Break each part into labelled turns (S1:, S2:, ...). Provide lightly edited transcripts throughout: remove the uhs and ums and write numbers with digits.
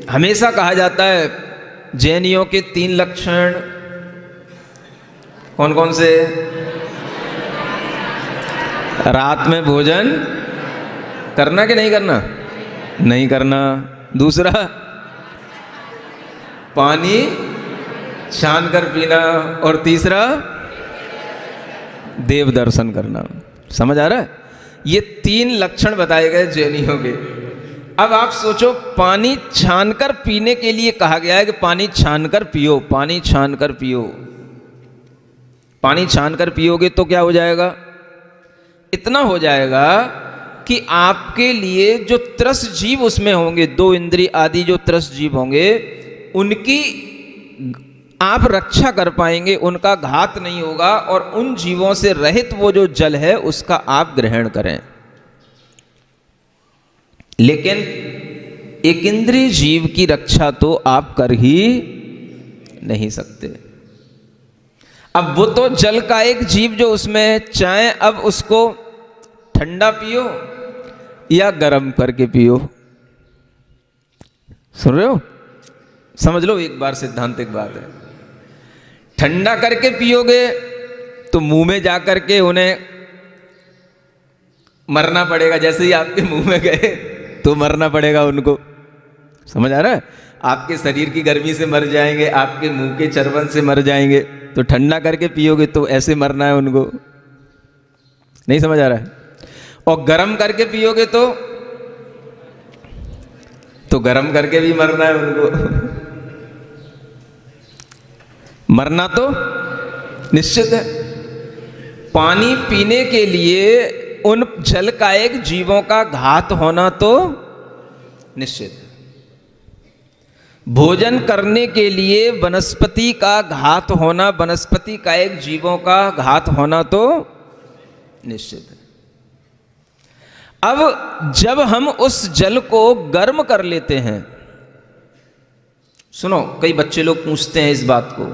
S1: हमेशा कहा जाता है जैनियों के 3 लक्षण कौन कौन से? रात में भोजन करना कि नहीं करना? नहीं करना। दूसरा, पानी छान कर पीना। और तीसरा, देव दर्शन करना। समझ आ रहा है? ये 3 लक्षण बताए गए जैनियों के। अब आप सोचो, पानी छानकर पीने के लिए कहा गया है कि पानी छानकर पियो, पानी छानकर पियो। पानी छानकर पियोगे तो क्या हो जाएगा? इतना हो जाएगा कि आपके लिए जो त्रस जीव उसमें होंगे, 2 इंद्रिय आदि जो त्रस जीव होंगे, उनकी आप रक्षा कर पाएंगे, उनका घात नहीं होगा, और उन जीवों से रहित वो जो जल है उसका आप ग्रहण करें। लेकिन एक इंद्रिय जीव की रक्षा तो आप कर ही नहीं सकते। अब वो तो जल का एक जीव जो उसमें, चाहे अब उसको ठंडा पियो या गर्म करके पियो। सुन रहे हो? समझ लो, एक बार सिद्धांतिक बात है। ठंडा करके पियोगे तो मुंह में जाकर के उन्हें मरना पड़ेगा। जैसे ही आपके मुंह में गए तो मरना पड़ेगा उनको। समझ आ रहा है? आपके शरीर की गर्मी से मर जाएंगे, आपके मुंह के चर्बन से मर जाएंगे। तो ठंडा करके पियोगे तो ऐसे मरना है उनको। नहीं समझ आ रहा है? और गर्म करके पियोगे तो गर्म करके भी मरना है उनको। मरना तो निश्चित है। पानी पीने के लिए उन जल का एक जीवों का घात होना तो निश्चित है। भोजन करने के लिए वनस्पति का घात होना, वनस्पति का एक जीवों का घात होना तो निश्चित है। अब जब हम उस जल को गर्म कर लेते हैं, सुनो, कई बच्चे लोग पूछते हैं इस बात को,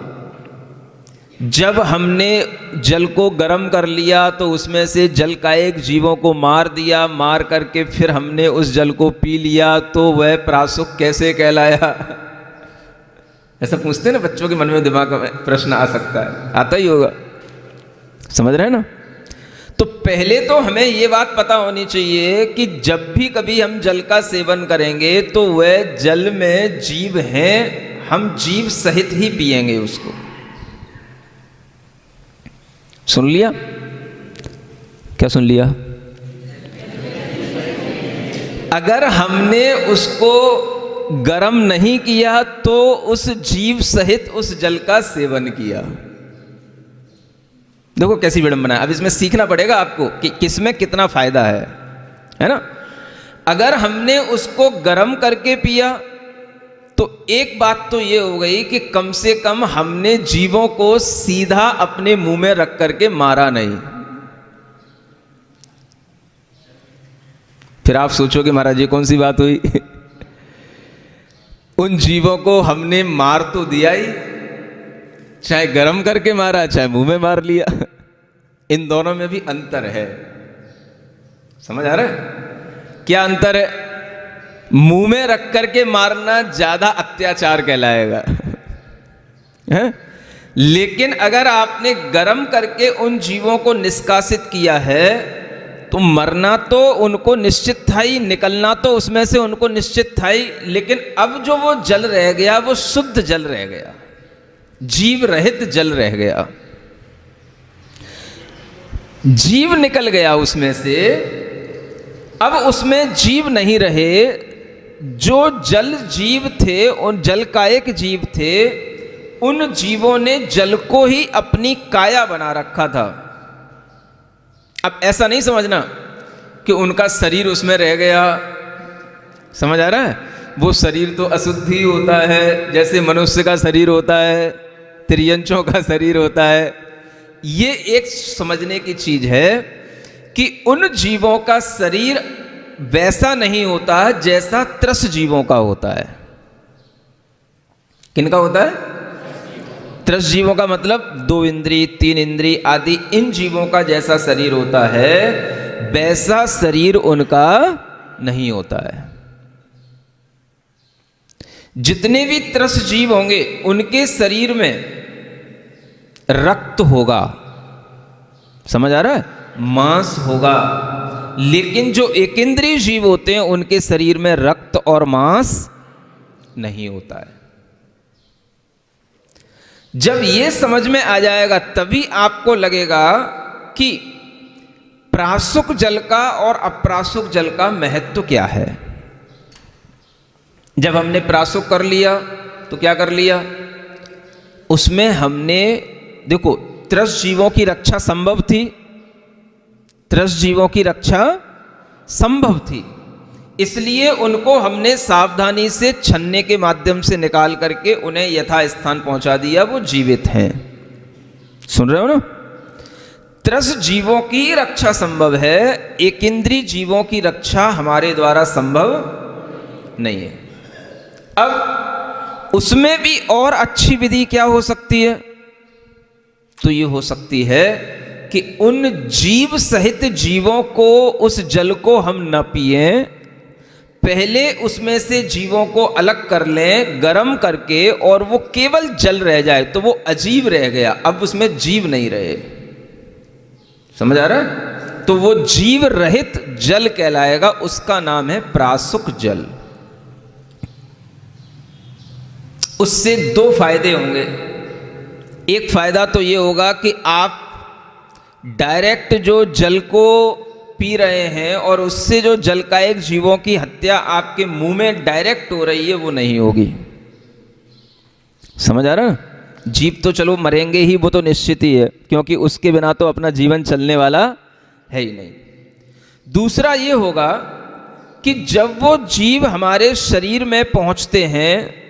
S1: जब हमने जल को गर्म कर लिया तो उसमें से जल का एक जीवों को मार दिया, मार करके फिर हमने उस जल को पी लिया, तो वह प्रासुक कैसे कहलाया? ऐसा पूछते हैं ना बच्चों के मन में, दिमाग में प्रश्न आ सकता है, आता ही होगा। समझ रहे हैं ना? तो पहले तो हमें ये बात पता होनी चाहिए कि जब भी कभी हम जल का सेवन करेंगे तो वह जल में जीव हैं, हम जीव सहित ही पिएंगे उसको। सुन लिया? क्या सुन लिया? अगर हमने उसको गर्म नहीं किया तो उस जीव सहित उस जल का सेवन किया। देखो कैसी विडंबना है। अब इसमें सीखना पड़ेगा आपको कि किसमें कितना फायदा है ना? अगर हमने उसको गर्म करके पिया तो एक बात तो ये हो गई कि कम से कम हमने जीवों को सीधा अपने मुंह में रख करके मारा नहीं। फिर आप सोचोगे महाराज ये कौन सी बात हुई? उन जीवों को हमने मार तो दिया ही, चाहे गर्म करके मारा चाहे मुंह में मार लिया। इन दोनों में भी अंतर है। समझ आ रहा है? क्या अंतर है? मुंह में रख करके मारना ज्यादा अत्याचार कहलाएगा है? लेकिन अगर आपने गर्म करके उन जीवों को निष्कासित किया है तो मरना तो उनको निश्चित था ही, निकलना तो उसमें से उनको निश्चित था ही, लेकिन अब जो वो जल रह गया वो शुद्ध जल रह गया, जीव रहित जल रह गया। जीव निकल गया उसमें से, अब उसमें जीव नहीं रहे। जो जल जीव थे, उन जल का एक जीव थे, उन जीवों ने जल को ही अपनी काया बना रखा था। अब ऐसा नहीं समझना कि उनका शरीर उसमें रह गया। समझ आ रहा है? वो शरीर तो अशुद्धि होता है, जैसे मनुष्य का शरीर होता है, त्रियंचों का शरीर होता है। ये एक समझने की चीज है कि उन जीवों का शरीर वैसा नहीं होता जैसा त्रस जीवों का होता है। किनका होता है? त्रस जीवों का मतलब 2 इंद्रिय 3 इंद्रिय आदि इन जीवों का जैसा शरीर होता है वैसा शरीर उनका नहीं होता है। जितने भी त्रस्त जीव होंगे उनके शरीर में रक्त होगा, समझ आ रहा है, मांस होगा, लेकिन जो एकेंद्रीय जीव होते हैं उनके शरीर में रक्त और मांस नहीं होता है। जब ये समझ में आ जाएगा तभी आपको लगेगा कि प्रासुक जल का और अप्रासुक जल का महत्व क्या है। जब हमने प्रासुक कर लिया तो क्या कर लिया, उसमें हमने देखो त्रस्त जीवों की रक्षा संभव थी, त्रस्त जीवों की रक्षा संभव थी, इसलिए उनको हमने सावधानी से छन्ने के माध्यम से निकाल करके उन्हें यथास्थान पहुंचा दिया, वो जीवित हैं। सुन रहे हो ना, त्रस्त जीवों की रक्षा संभव है, एकेंद्रीय जीवों की रक्षा हमारे द्वारा संभव नहीं है। अब उसमें भी और अच्छी विधि क्या हो सकती है, तो ये हो सकती है कि उन जीव सहित जीवों को उस जल को हम न पिए, पहले उसमें से जीवों को अलग कर लें गर्म करके, और वो केवल जल रह जाए तो वो अजीब रह गया, अब उसमें जीव नहीं रहे, समझ आ रहा है, तो वो जीव रहित जल कहलाएगा, उसका नाम है प्रासुक जल। उससे दो फायदे होंगे। एक फायदा तो ये होगा कि आप डायरेक्ट जो जल को पी रहे हैं और उससे जो जलकायक जीवों की हत्या आपके मुंह में डायरेक्ट हो रही है वो नहीं होगी, समझ आ रहा है। जीव तो चलो मरेंगे ही, वो तो निश्चित ही है, क्योंकि उसके बिना तो अपना जीवन चलने वाला है ही नहीं। दूसरा ये होगा कि जब वो जीव हमारे शरीर में पहुंचते हैं,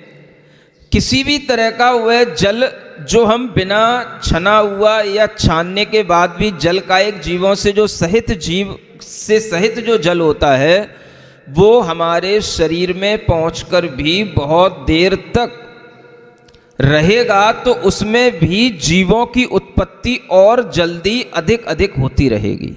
S1: किसी भी तरह का वह जल जो हम बिना छना हुआ या छानने के बाद भी जलकायक जीवों से जो सहित जीव से सहित जो जल होता है वो हमारे शरीर में पहुंचकर भी बहुत देर तक रहेगा, तो उसमें भी जीवों की उत्पत्ति और जल्दी अधिक अधिक होती रहेगी।